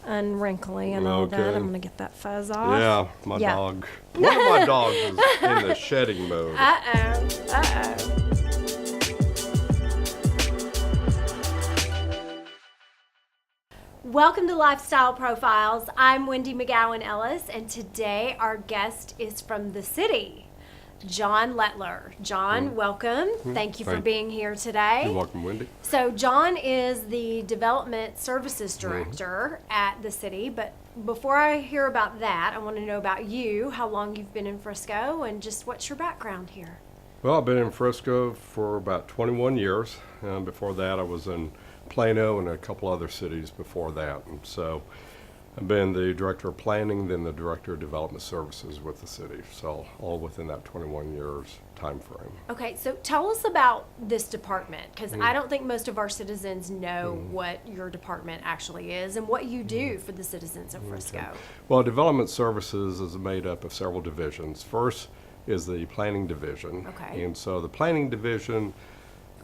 unwrinkly and all that. I'm going to get that fuzz off. Yeah, my dog. One of my dogs is in the shedding mode. Uh-oh. Welcome to Lifestyle Profiles. I'm Wendy McGowan Ellis, and today our guest is from the city, John Lettellier. John, welcome. Thank you for being here today. You're welcome, Wendy. So John is the Development Services Director at the city, but before I hear about that, I want to know about you, how long you've been in Frisco, and just what's your background here? Well, I've been in Frisco for about 21 years. Before that, I was in Plano and a couple other cities before that. And so I've been the Director of Planning, then the Director of Development Services with the city. So all within that 21 years time frame. Okay, so tell us about this department, because I don't think most of our citizens know what your department actually is and what you do for the citizens of Frisco. Okay. Well, Development Services is made up of several divisions. First is the Planning Division. Okay. And so the Planning Division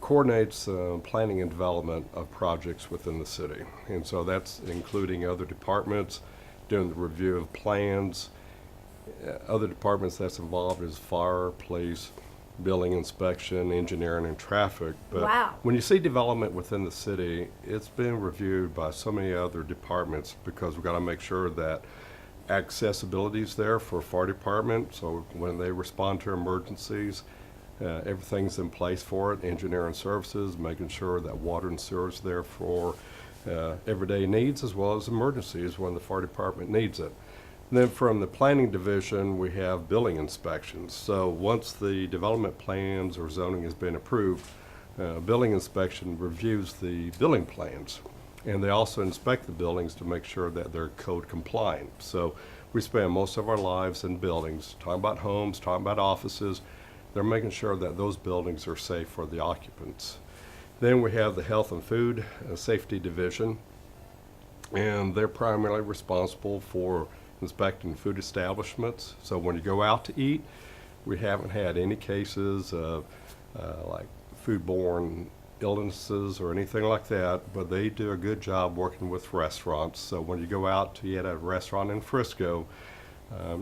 coordinates planning and development of projects within the city. And so that's including other departments, doing the review of plans. Other departments that's involved is fire, police, building inspection, engineering, and traffic. But when you see development within the city, it's been reviewed by so many other departments because we've got to make sure that accessibility is there for fire department. So when they respond to emergencies, everything's in place for it. Engineering services, making sure that water and sewer is there for everyday needs as well as emergencies when the fire department needs it. And then from the planning division, we have building inspections. So once the development plans or zoning has been approved, building inspection reviews the building plans. And they also inspect the buildings to make sure that they're code compliant. So we spend most of our lives in buildings, talking about homes, talking about offices. They're making sure that those buildings are safe for the occupants. Then we have the Health and Food Safety Division, and they're primarily responsible for inspecting food establishments. So when you go out to eat, we haven't had any cases of like foodborne illnesses or anything like that, but they do a good job working with restaurants. So when you go out to eat at a restaurant in Frisco,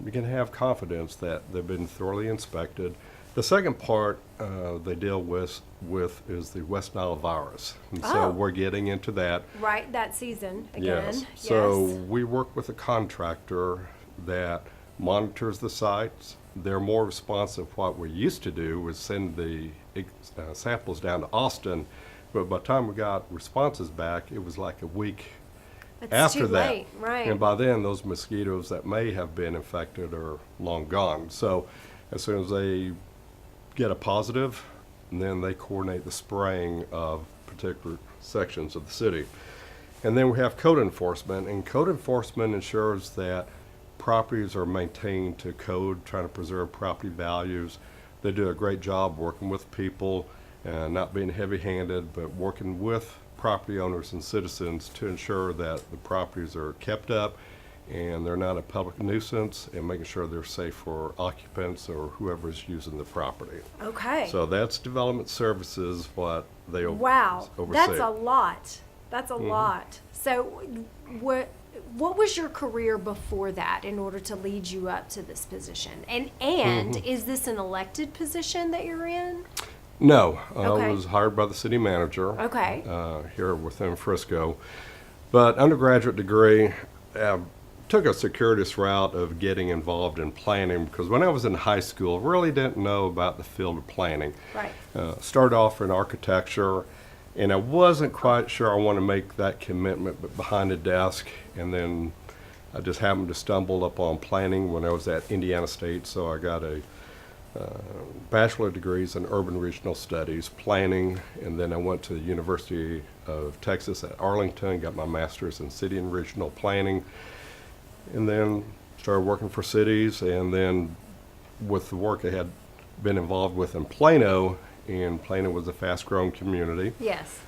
you can have confidence that they've been thoroughly inspected. The second part they deal with is the West Nile virus. And so we're getting into that. Right, that season again. Yes. So we work with a contractor that monitors the sites. They're more responsive. What we used to do was send the samples down to Austin, but by the time we got responses back, it was like a week after too that. late, right. And by then, those mosquitoes that may have been infected are long gone. So as soon as they get a positive, and then they coordinate the spraying of particular sections of the city. And then we have code enforcement, and code enforcement ensures that properties are maintained to code, trying to preserve property values. They do a great job working with people, not being heavy-handed, but working with property owners and citizens to ensure that the properties are kept up and they're not a public nuisance, and making sure they're safe for occupants or whoever's using the property. Okay. So that's development services, what they oversee. Wow, that's a lot. That's a lot. So what was your career before that in order to lead you up to this position? And is this an elected position that you're in? No, I was hired by the city manager here within Frisco. But undergraduate degree, took a circuitous route of getting involved in planning, because when I was in high school, really didn't know about the field of planning. Right. Started off in architecture, and I wasn't quite sure I want to make that commitment but behind a desk, and then I just happened to stumble upon planning when I was at Indiana State, so I got a bachelor degrees in urban regional studies, planning, and then I went to the University of Texas at Arlington, got my master's in city and regional planning, and then started working for cities. And then with the work I had been involved with in Plano, and Plano was a fast-growing community. Yes.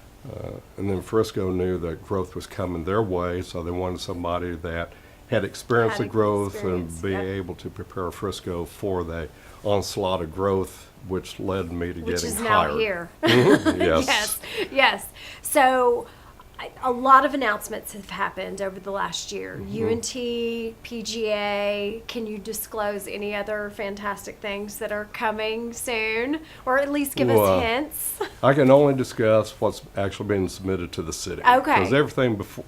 And then Frisco knew that growth was coming their way, so they wanted somebody that had experienced the growth and be able to prepare Frisco for the onslaught of growth, which led me to getting hired. Which is now here. Yes. Yes. So A lot of announcements have happened over the last year. Mm-hmm. UNT, PGA. Can you disclose any other fantastic things that are coming soon, or at least give Well, us hints? I can only discuss what's actually been submitted to the city. Okay. Because everything before,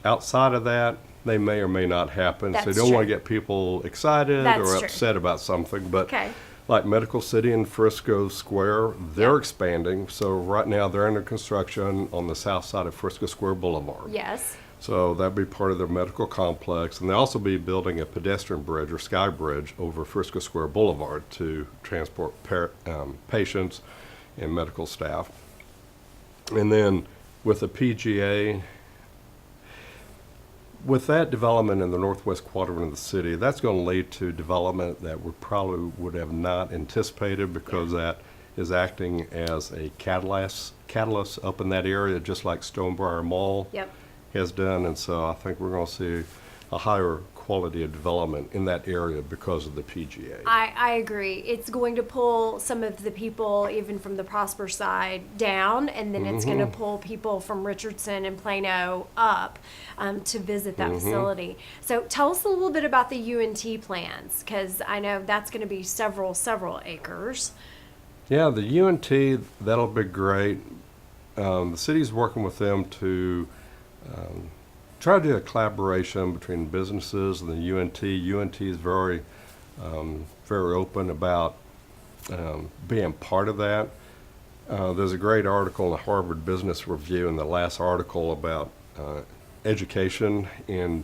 outside of that, they may or may not happen. So That's you don't want true. to get people excited That's or true. upset about something. But Okay. like Medical City in Frisco Square, they're Yeah. expanding. So right now they're under construction on the south side of Frisco Square Boulevard. Yes. So that'd be part of their medical complex. And they'll also be building a pedestrian bridge or sky bridge over Frisco Square Boulevard to transport patients and medical staff. And then with the PGA, with that development in the northwest quadrant of the city, that's going to lead to development that we probably would have not anticipated, because that is acting as a catalyst up in that area, just like Stonebriar Mall Yep. has done. And so I think we're going to see a higher quality of development in that area because of the PGA. I agree. It's going to pull some of the people, even from the Prosper side, down, and then it's going to pull people from Richardson and Plano up to visit that facility. So tell us a little bit about the UNT plans, because I know that's going to be several acres. Yeah, the UNT, that'll be great. The city's working with them to try to do a collaboration between businesses and the UNT. UNT is very open about being part of that. There's a great article in the Harvard Business Review in the last article about education, and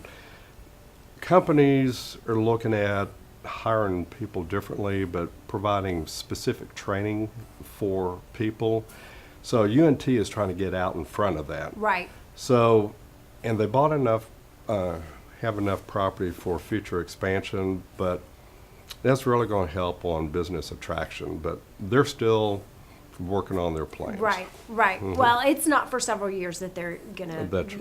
companies are looking at hiring people differently, but providing specific training for people. So UNT is trying to get out in front of that. Right. So, and they bought enough, have enough property for future expansion, but that's really going to help on business attraction. But they're still working on their plans. Right. Well, it's not for several years that they're gonna, That's-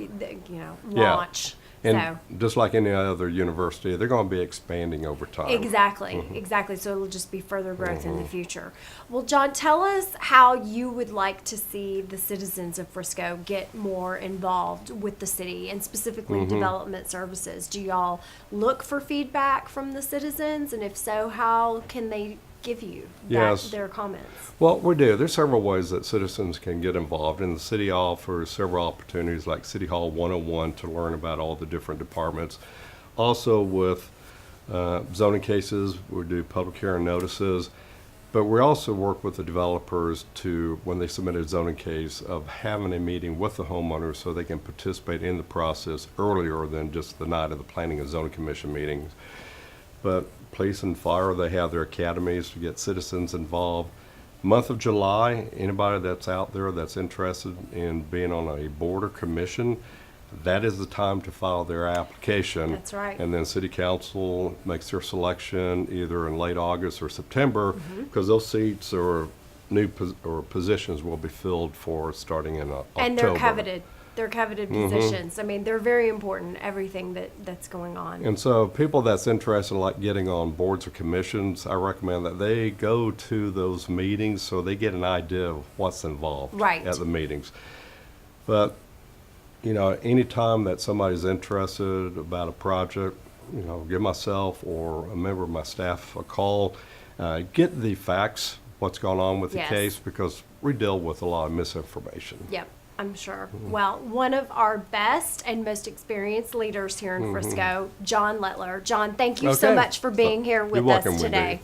Yeah. launch. And So. just like any other university, they're going to be expanding over time. Exactly. So it'll just be further growth in the future. Well, John, tell us how you would like to see the citizens of Frisco get more involved with the city, and specifically development services. Do y'all look for feedback from the citizens? And if so, how can they give you Yes. their comments? Well, we do. There's several ways that citizens can get involved, and the city offers several opportunities like City Hall 101 to learn about all the different departments. Also with zoning cases, we do public hearing notices, but we also work with the developers to, when they submit a zoning case, of having a meeting with the homeowners so they can participate in the process earlier than just the night of the Planning and Zoning Commission meetings. But police and fire, they have their academies to get citizens involved. Month of July, anybody that's out there that's interested in being on a board or commission, that is the time to file their application. That's right. And then city council makes their selection either in late August or September, because those seats or positions will be filled for starting in October. And they're coveted. They're coveted positions. I mean, they're very important, everything that's going on. And so people that's interested in like getting on boards or commissions, I recommend that they go to those meetings so they get an idea of what's involved Right. at the meetings. But, you know, anytime that somebody's interested about a project, you know, give myself or a member of my staff a call, get the facts, what's going on with the Yes. case, because we deal with a lot of misinformation. Yep, I'm sure. Well, one of our best and most experienced leaders here in Frisco, John Lettellier. John, thank you so Okay. much for being here with You're us welcome, Wendy. today.